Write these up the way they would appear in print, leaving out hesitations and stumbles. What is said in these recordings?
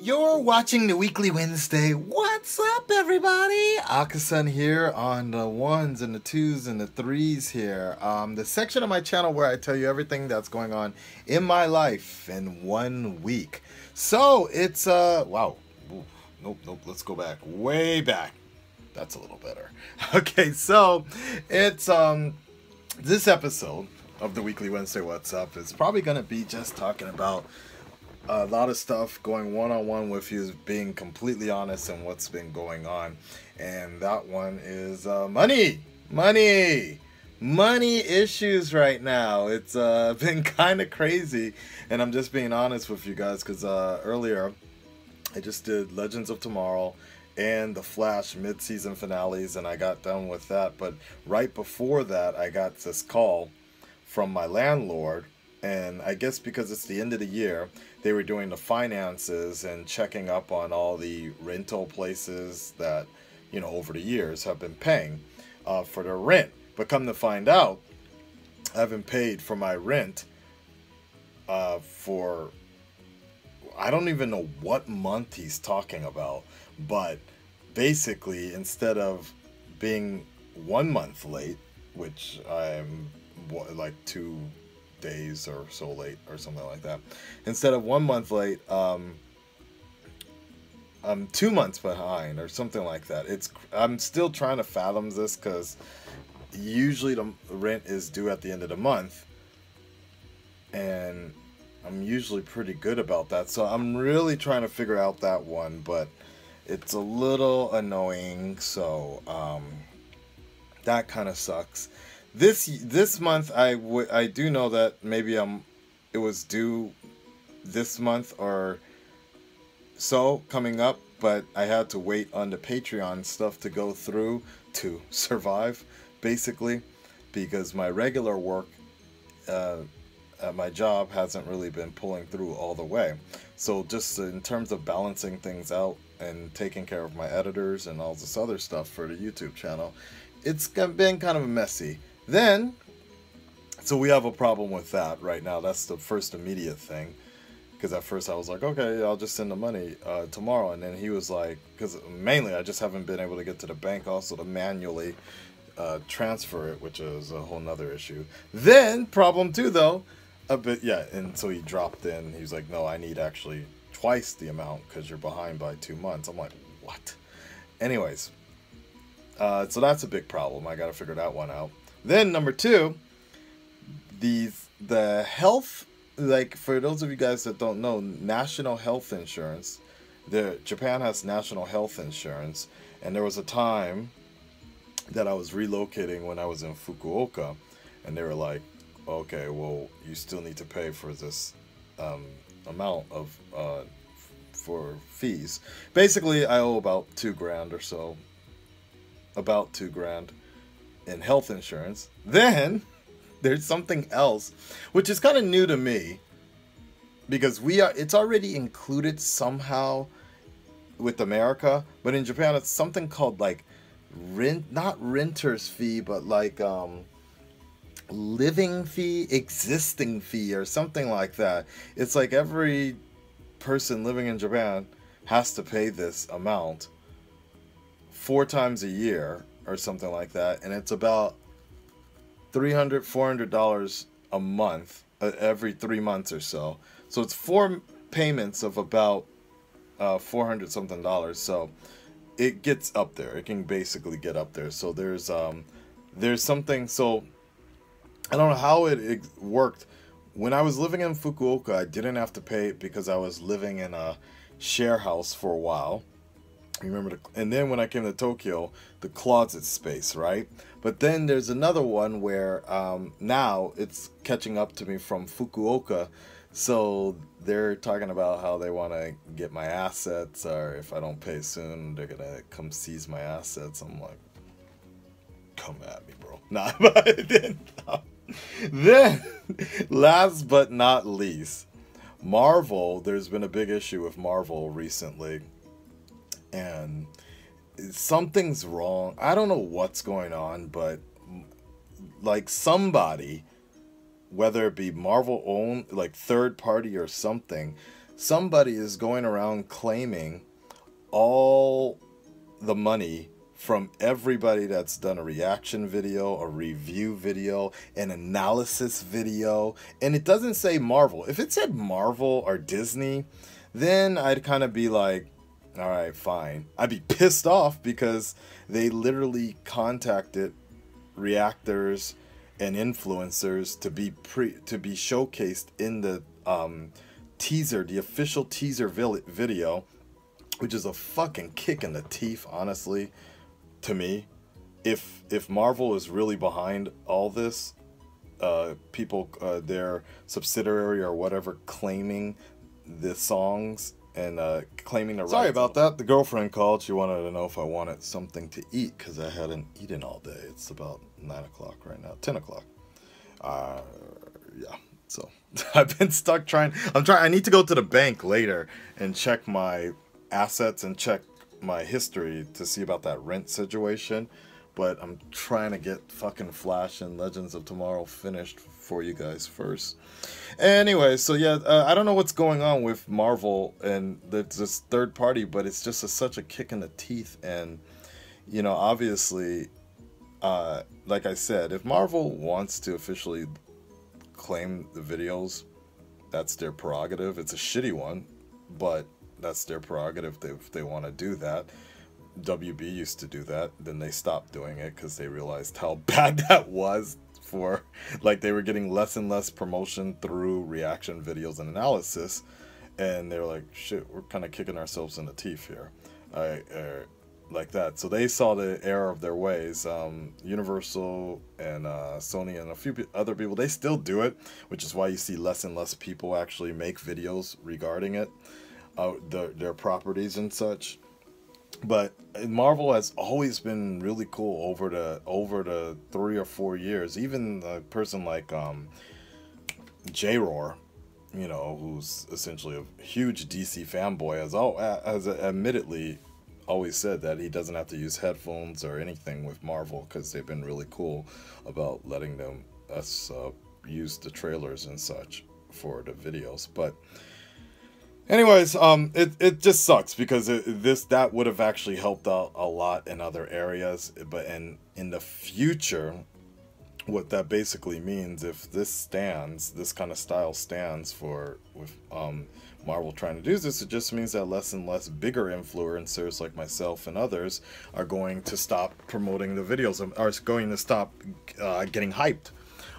You're watching the Weekly Wednesday. What's up, everybody? Akasan here on the ones and the twos and the threes here. The section of my channel where I tell you everything that's going on in my life in 1 week. So it's wow. Ooh, nope. Let's go back, way back. That's a little better. Okay, so it's this episode of the Weekly Wednesday What's Up is probably gonna be just talking about a lot of stuff, going one-on-one with you, being completely honest in what's been going on. And that one is money issues right now. It's been kind of crazy, and I'm just being honest with you guys because earlier I just did Legends of Tomorrow and the Flash mid-season finales, and I got done with that. But right before that, I got this call from my landlord, and I guess because it's the end of the year, they were doing the finances and checking up on all the rental places that, you know, over the years have been paying for their rent. But come to find out, I haven't paid for my rent for, I don't even know what month he's talking about. But basically, instead of being 1 month late, which I'm like 2 days or so late or something like that, instead of 1 month late, I'm 2 months behind or something like that. I'm still trying to fathom this because usually the rent is due at the end of the month, and I'm usually pretty good about that. So I'm really trying to figure out that one, but it's a little annoying. So that kind of sucks. This month I do know that maybe it was due this month or so coming up, but I had to wait on the Patreon stuff to go through to survive, basically, because my regular work at my job hasn't really been pulling through all the way. So just in terms of balancing things out and taking care of my editors and all this other stuff for the YouTube channel, it's been kind of messy. Then, so we have a problem with that right now. That's the first immediate thing. Because at first I was like, okay, I'll just send the money tomorrow. And then he was like, because mainly I just haven't been able to get to the bank also to manually transfer it, which is a whole nother issue. Then, problem two though, and so he dropped in. He was like, no, I need actually twice the amount because you're behind by 2 months. I'm like, what? Anyways, so that's a big problem. I got to figure that one out. Then number two, the health, like for those of you guys that don't know, national health insurance, Japan has national health insurance, and there was a time that I was relocating when I was in Fukuoka, and they were like, okay, well, you still need to pay for this amount of for fees. Basically, I owe about $2,000 or so, about $2,000 in health insurance. Then there's something else which is kind of new to me, because it's already included somehow with America, but in Japan it's something called like not renter's fee, but like living fee, existing fee, or something like that. It's like every person living in Japan has to pay this amount 4 times a year or something like that, and it's about $300-$400 a month, every 3 months or so. So it's 4 payments of about $400 something. So it gets up there. It can basically get up there. So there's something. So I don't know how it worked. When I was living in Fukuoka, I didn't have to pay it because I was living in a share house for a while. Remember, and then when I came to Tokyo, the closet space, right? But then there's another one where now it's catching up to me from Fukuoka. So they're talking about how they want to get my assets, or if I don't pay soon, they're going to come seize my assets. I'm like, come at me, bro. Nah, but then last but not least, Marvel. There's been a big issue with Marvel recently, and something's wrong. I don't know what's going on, but like somebody, whether it be Marvel owned, like third party or something, somebody is going around claiming all the money from everybody that's done a reaction video, a review video, an analysis video, and it doesn't say Marvel. If it said Marvel or Disney, then I'd kind of be like, all right, fine. I'd be pissed off because they literally contacted reactors and influencers to be showcased in the teaser, the official teaser video, which is a fucking kick in the teeth, honestly, to me. If Marvel is really behind all this, people, their subsidiary or whatever, claiming the songs and claiming the rights. Sorry about that. The girlfriend called. She wanted to know if I wanted something to eat because I hadn't eaten all day. It's about 9 o'clock right now, 10 o'clock. Yeah. So I've been stuck trying. I need to go to the bank later and check my assets and check my history to see about that rent situation, but I'm trying to get fucking Flash and Legends of Tomorrow finished for you guys first. Anyway, so yeah, I don't know what's going on with Marvel and this third party, but it's just such a kick in the teeth. And you know, obviously, like I said, if Marvel wants to officially claim the videos, that's their prerogative. It's a shitty one, but that's their prerogative if they want to do that. WB used to do that, then they stopped doing it because they realized how bad that was. For like, they were getting less and less promotion through reaction videos and analysis, and they were like, shit, we're kind of kicking ourselves in the teeth here, like that. So they saw the error of their ways. Universal and Sony and a few other people, they still do it, which is why you see less and less people actually make videos regarding it, their properties and such. But Marvel has always been really cool over the 3 or 4 years. Even a person like J-Roar, you know, who's essentially a huge DC fanboy, has admittedly always said that he doesn't have to use headphones or anything with Marvel because they've been really cool about letting us use the trailers and such for the videos. But anyways, it just sucks because that would have actually helped out a lot in other areas. But in the future, what that basically means, if this kind of style stands for with Marvel trying to do this, it just means that less and less bigger influencers like myself and others are going to stop promoting the videos, are going to stop getting hyped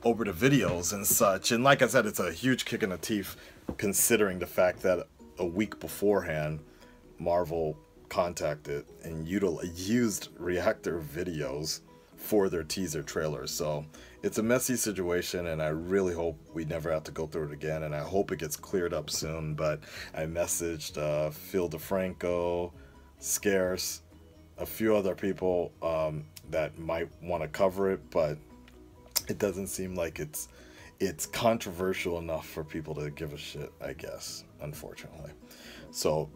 over the videos and such. And like I said, it's a huge kick in the teeth considering the fact that a week beforehand, Marvel contacted and used reactor videos for their teaser trailers. So it's a messy situation, and I really hope we never have to go through it again, and I hope it gets cleared up soon. But I messaged Phil DeFranco, Scarce, a few other people that might want to cover it, but it doesn't seem like it's controversial enough for people to give a shit, I guess, unfortunately. So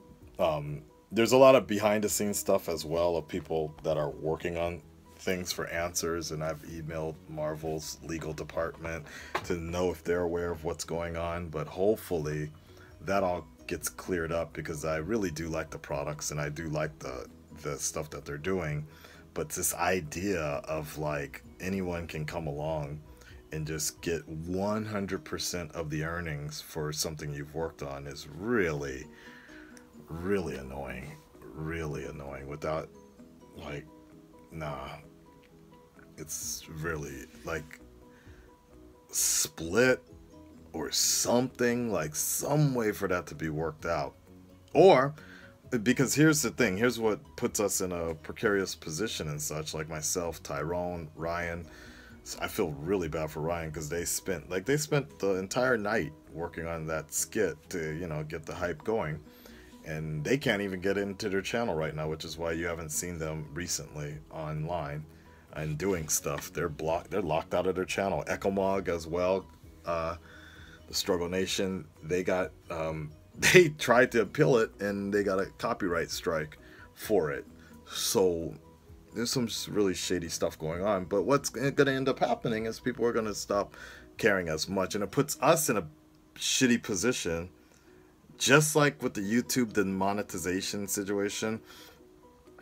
there's a lot of behind the scenes stuff as well of people that are working on things for answers, and I've emailed Marvel's legal department to know if they're aware of what's going on, but hopefully that all gets cleared up because I really do like the products and I do like the stuff that they're doing. But this idea of like anyone can come along and just get 100% of the earnings for something you've worked on is really, really annoying. Really annoying. Without, like, nah. It's really, like, split or something, like some way for that to be worked out. Or, because here's the thing, here's what puts us in a precarious position and such, like myself, Tyrone, Ryan. So I feel really bad for Ryan because they spent the entire night working on that skit to, you know, get the hype going, and they can't even get into their channel right now, which is why you haven't seen them recently online and doing stuff. They're locked out of their channel. Ecomog as well, the Struggle Nation, they got they tried to appeal it and they got a copyright strike for it. So there's some really shady stuff going on, but what's going to end up happening is people are going to stop caring as much, and it puts us in a shitty position just like with the YouTube demonetization situation,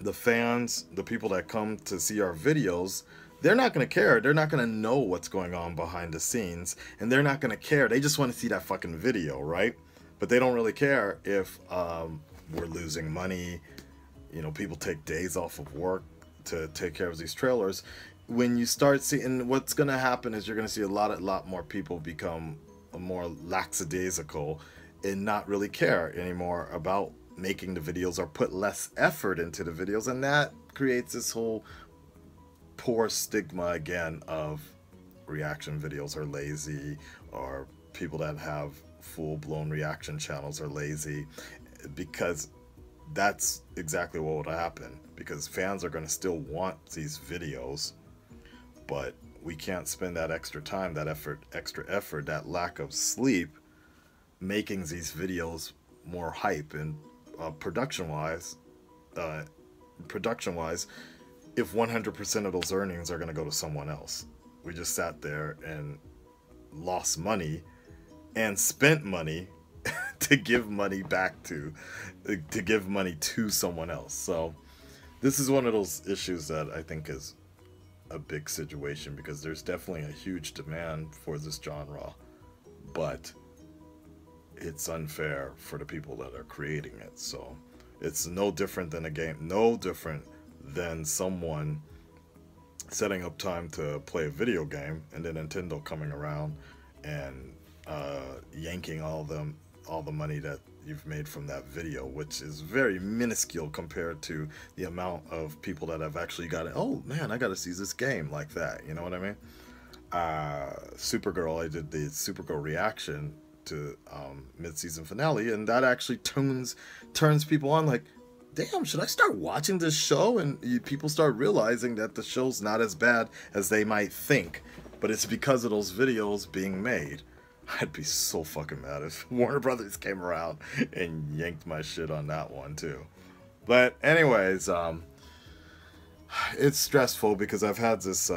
the fans, the people that come to see our videos, they're not going to care. They're not going to know what's going on behind the scenes, and they're not going to care. They just want to see that fucking video, right? But they don't really care if we're losing money. You know, people take days off of work to take care of these trailers. When you start seeing, what's going to happen is you're going to see a lot more people become more lackadaisical and not really care anymore about making the videos, or put less effort into the videos, and that creates this whole poor stigma again of reaction videos are lazy, or people that have full-blown reaction channels are lazy, because that's exactly what would happen, because fans are going to still want these videos, but we can't spend that extra time, that extra effort, that lack of sleep making these videos more hype and production wise, if 100% of those earnings are going to go to someone else. We just sat there and lost money and spent money to give money back to give money to someone else. So this is one of those issues that I think is a big situation, because there's definitely a huge demand for this genre, but it's unfair for the people that are creating it. So it's no different than a game, no different than someone setting up time to play a video game, and then Nintendo coming around and yanking all the money that you've made from that video, which is very minuscule compared to the amount of people that have actually got it. Oh man, I gotta see this game, like that, you know what I mean? Supergirl, I did the Supergirl reaction to mid-season finale, and that actually turns people on, like, damn, should I start watching this show? And people start realizing that the show's not as bad as they might think, but it's because of those videos being made. I'd be so fucking mad if Warner Brothers came around and yanked my shit on that one too. But anyways, it's stressful because I've had this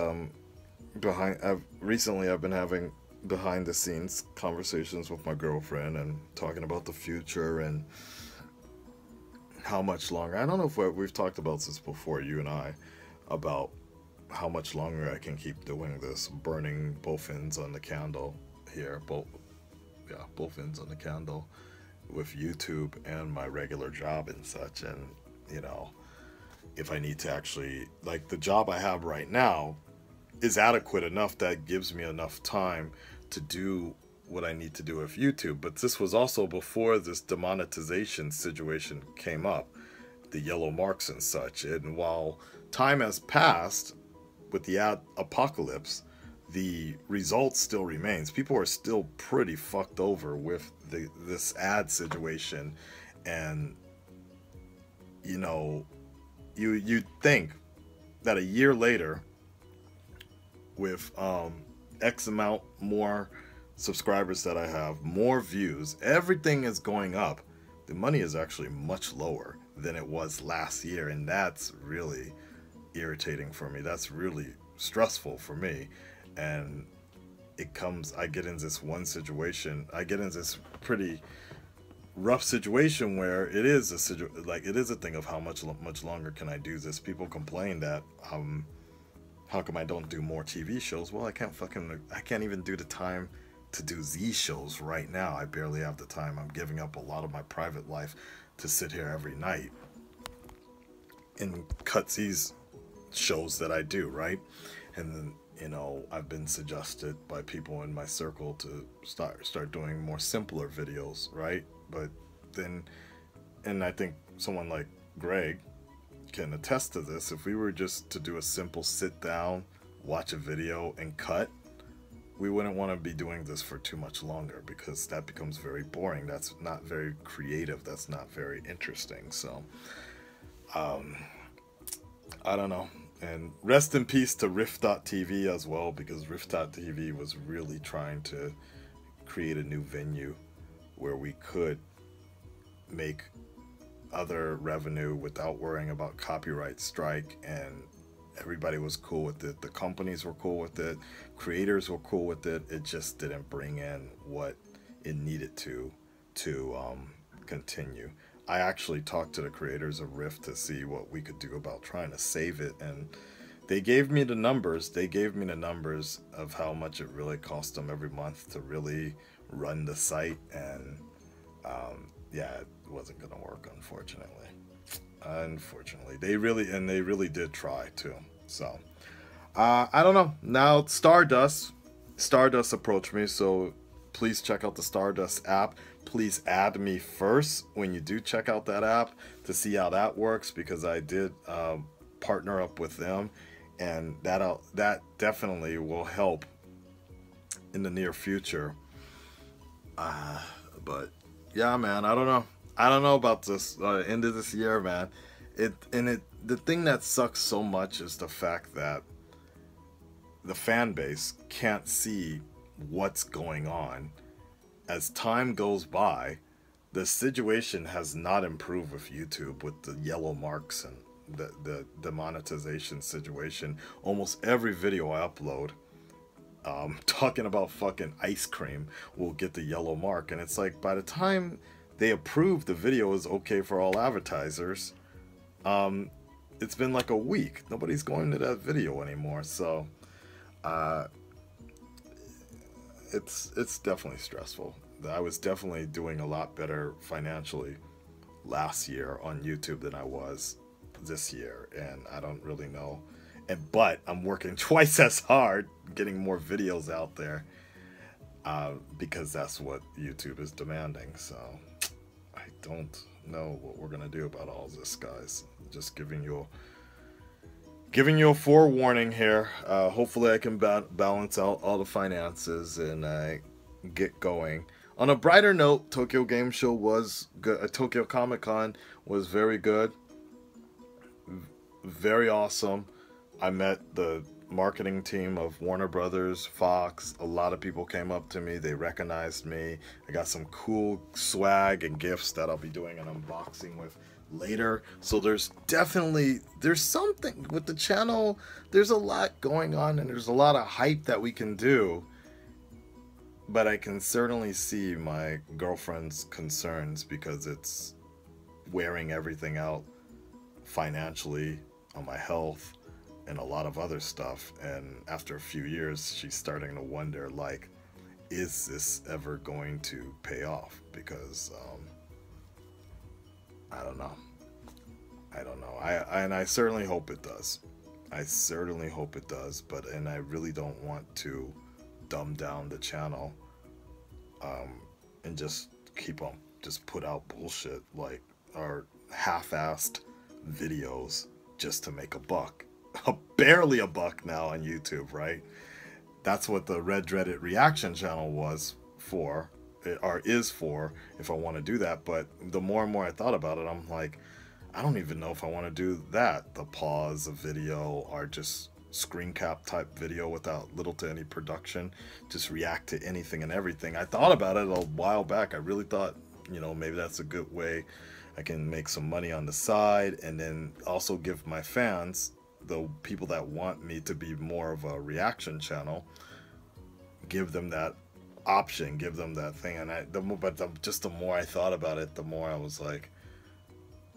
recently I've been having behind the scenes conversations with my girlfriend and talking about the future and how much longer. I don't know if we've talked about this before, you and I, about how much longer I can keep doing this, burning both ends on the candle here, both ends on the candle with YouTube and my regular job and such. And you know, if I need to actually, like, the job I have right now is adequate enough that gives me enough time to do what I need to do with YouTube. But this was also before this demonetization situation came up, the yellow marks and such. And while time has passed with the ad apocalypse, the result still remains. People are still pretty fucked over with this ad situation. And you know, you'd think that a year later, with X amount more subscribers that I have, more views, everything is going up, the money is actually much lower than it was last year. And that's really irritating for me. That's really stressful for me. And I get in this one situation, I get in this pretty rough situation where it is a thing of how much longer can I do this. People complain that how come I don't do more TV shows? Well, I can't even do the time to do these shows right now. I barely have the time. I'm giving up a lot of my private life to sit here every night and cut these shows that I do, right? And then, you know, I've been suggested by people in my circle to start doing more simpler videos, right? But then, and I think someone like Greg can attest to this, if we were just to do a simple sit down, watch a video and cut, we wouldn't want to be doing this for too much longer, because that becomes very boring. That's not very creative. That's not very interesting. So I don't know. And rest in peace to Rift.tv as well, because Rift.tv was really trying to create a new venue where we could make other revenue without worrying about copyright strike, and everybody was cool with it. The companies were cool with it. Creators were cool with it. It just didn't bring in what it needed to continue. I actually talked to the creators of Rift to see what we could do about trying to save it, and they gave me the numbers. They gave me the numbers of how much it really cost them every month to really run the site, and yeah, it wasn't gonna work, unfortunately. Unfortunately, they really did try too. So I don't know. Now Stardust approached me, so please check out the Stardust app. Please add me first when you do check out that app to see how that works, because I did partner up with them, and that definitely will help in the near future. But yeah, man, I don't know. I don't know about this end of this year, man. The thing that sucks so much is the fact that the fan base can't see what's going on. As time goes by, the situation has not improved with YouTube, with the yellow marks and the demonetization situation. Almost every video I upload talking about fucking ice cream will get the yellow mark, and it's like, by the time they approve the video is okay for all advertisers, it's been like a week. Nobody's going to that video anymore. So it's definitely stressful. I was definitely doing a lot better financially last year on YouTube than I was this year, and I don't really know. But I'm working twice as hard getting more videos out there, because that's what YouTube is demanding. So I don't know what we're gonna do about all this, guys. Just giving you a forewarning here. Hopefully I can balance out all the finances and get going. On a brighter note, Tokyo Game Show was good. Tokyo Comic Con was very good, very awesome. I met the marketing team of Warner Brothers, Fox. A lot of people came up to me. They recognized me. I got some cool swag and gifts that I'll be doing an unboxing with later. So there's something with the channel. There's a lot going on, and there's a lot of hype that we can do. But I can certainly see my girlfriend's concerns, because it's wearing everything out financially, on my health, and a lot of other stuff. And after a few years, she's starting to wonder, like, is this ever going to pay off? Because I don't know. I certainly hope it does. I certainly hope it does. And I really don't want to dumb down the channel and just just put out bullshit like our half-assed videos just to make a buck. Barely a buck now on YouTube, right? That's what the Red Dreaded reaction channel was for, or is for, if I want to do that. But the more and more I thought about it, I'm like, I don't even know if I want to do that. The pause of video, or just screen cap type video without little to any production, just react to anything and everything. I thought about it a while back. I really thought, maybe that's a good way I can make some money on the side, and then also give my fans, the people that want me to be more of a reaction channel, give them that option, give them that thing. And just the more I thought about it, the more I was like,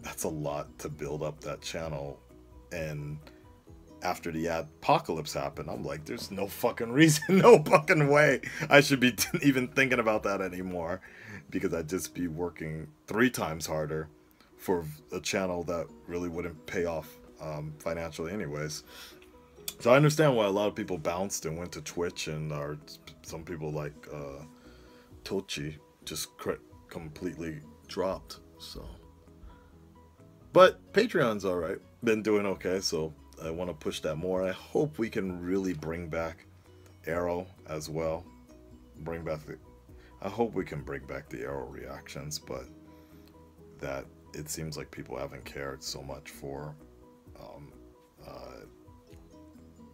that's a lot to build up that channel. And after the apocalypse happened, I'm like, there's no fucking reason, no fucking way I should be even thinking about that anymore, because I'd just be working 3 times harder for a channel that really wouldn't pay off financially anyways. So I understand why a lot of people bounced and went to Twitch, and some people like Tochi just completely dropped. So, but Patreon's all right, been doing okay, so I want to push that more. I hope we can really bring back Arrow as well. I hope we can bring back the Arrow reactions, but that it seems like people haven't cared so much for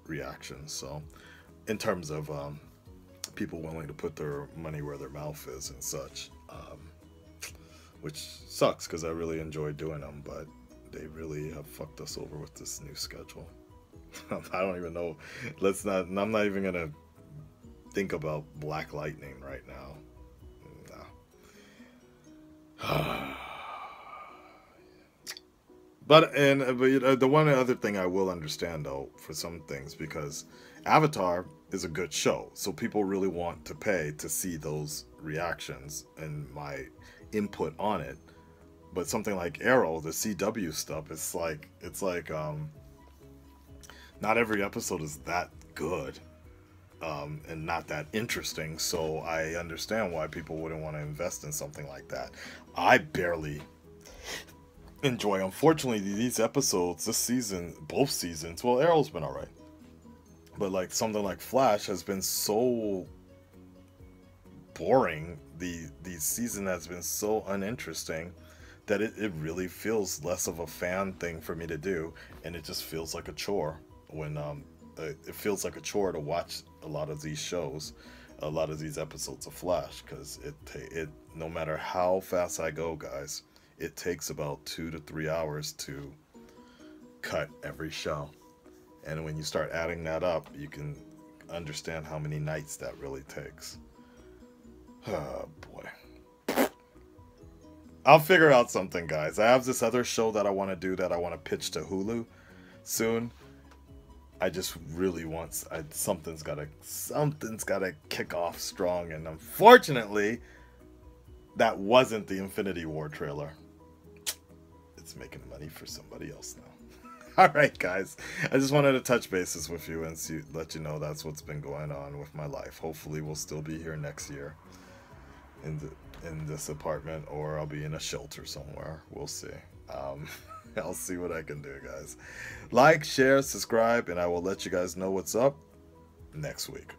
reactions. So in terms of people willing to put their money where their mouth is and such, which sucks, because I really enjoy doing them, but they really have fucked us over with this new schedule. I don't even know. I'm not even gonna think about Black Lightning right now. But the one other thing I will understand though for some things, because Avatar is a good show, so people really want to pay to see those reactions and my input on it. But something like Arrow, the CW stuff, it's like not every episode is that good, and not that interesting. So I understand why people wouldn't want to invest in something like that. I barely enjoy. Unfortunately, these episodes, this season, both seasons. Well, Arrow's been alright, but like something like Flash has been so boring. The season has been so uninteresting that it really feels less of a fan thing for me to do, and it just feels like a chore when it feels like a chore to watch a lot of these shows, a lot of these episodes of Flash, because it no matter how fast I go, guys, it takes about 2 to 3 hours to cut every show. And when you start adding that up, you can understand how many nights that really takes. Oh boy. I'll figure out something, guys. I have this other show that I want to do, that I want to pitch to Hulu soon. I just really want something's gotta kick off strong, and unfortunately, that wasn't the Infinity War trailer. It's making money for somebody else now. All right, guys. I just wanted to touch bases with you and let you know that's what's been going on with my life. Hopefully, we'll still be here next year in this apartment, or I'll be in a shelter somewhere. We'll see. I'll see what I can do, guys. Like, share, subscribe, and I will let you guys know what's up next week.